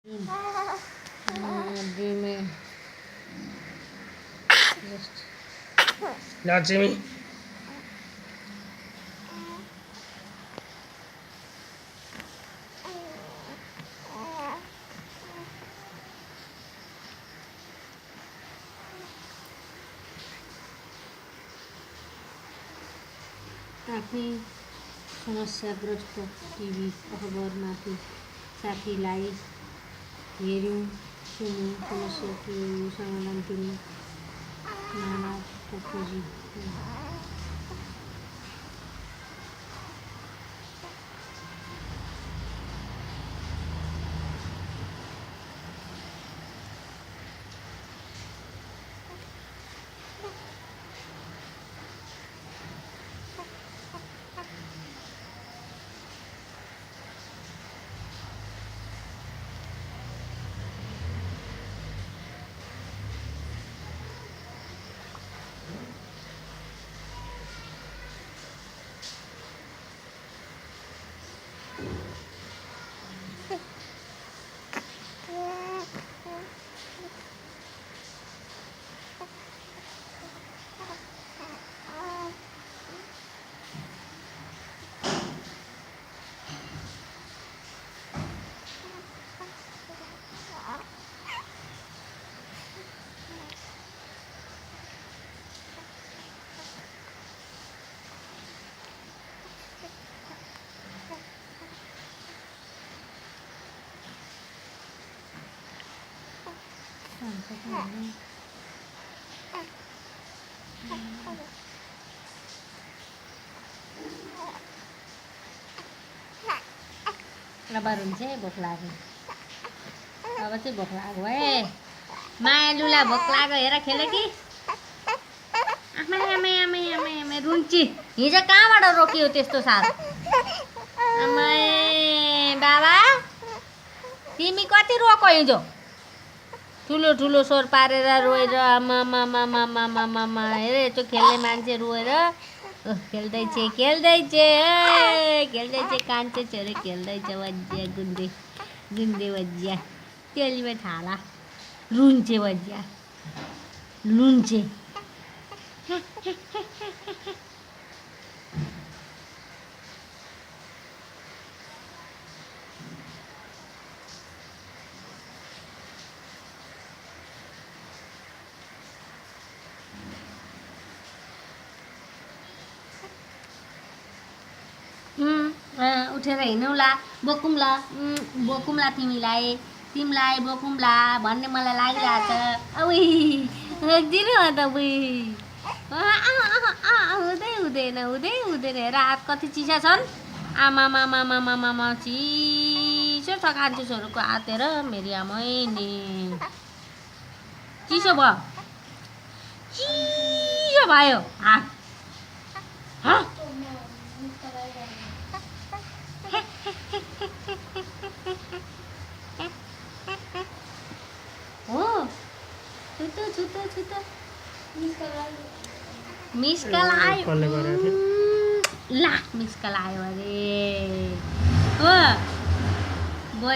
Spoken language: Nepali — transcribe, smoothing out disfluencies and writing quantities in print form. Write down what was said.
नदी में Lazimi. आफै समस्याग्रस्त टिभी अखबारमाथि साथीलाई हेऱ्यौँ सुन्यौँ समस्या के हो समाधान दिनु नानाको खोजी अब हुन्छ भोक लाग्यो अब चाहिँ भोक लाग्यो है मायालुलाई भोक लाग्यो हेर खेल्यो कि आमै आमै आमै आमै आमै रुन्ची हिजो कहाँबाट रोकियो त्यस्तो साह्रो आमै बाबा तिमी कति रोको हिजो ठुलो ठुलो स्वर पारेर रोएर आमा हेर यस्तो खेल्ने मान्छे रोएर खेल्दैछ खेल्दैछ खेल्दैछ कान्छे छोरी खेल्दैछ वज्या गुन्डे गुन्डे वज्या त्यसले थाहा रुन्चे वज्या लुन्चे उठेर हिँडौँला बोकौँला बोकौँला तिमीलाई बोकौँला भन्ने मलाई लागिरहेको छ औ दिनु त बुई हुँदैन हेर हात कति चिसा छन् आमा चिसो छ कान्छे छोरोको हात हेर मेरी आमै नि चिसो भयो हात हो छुतो मिसकल आयो ला मिसकल आयो अरे हो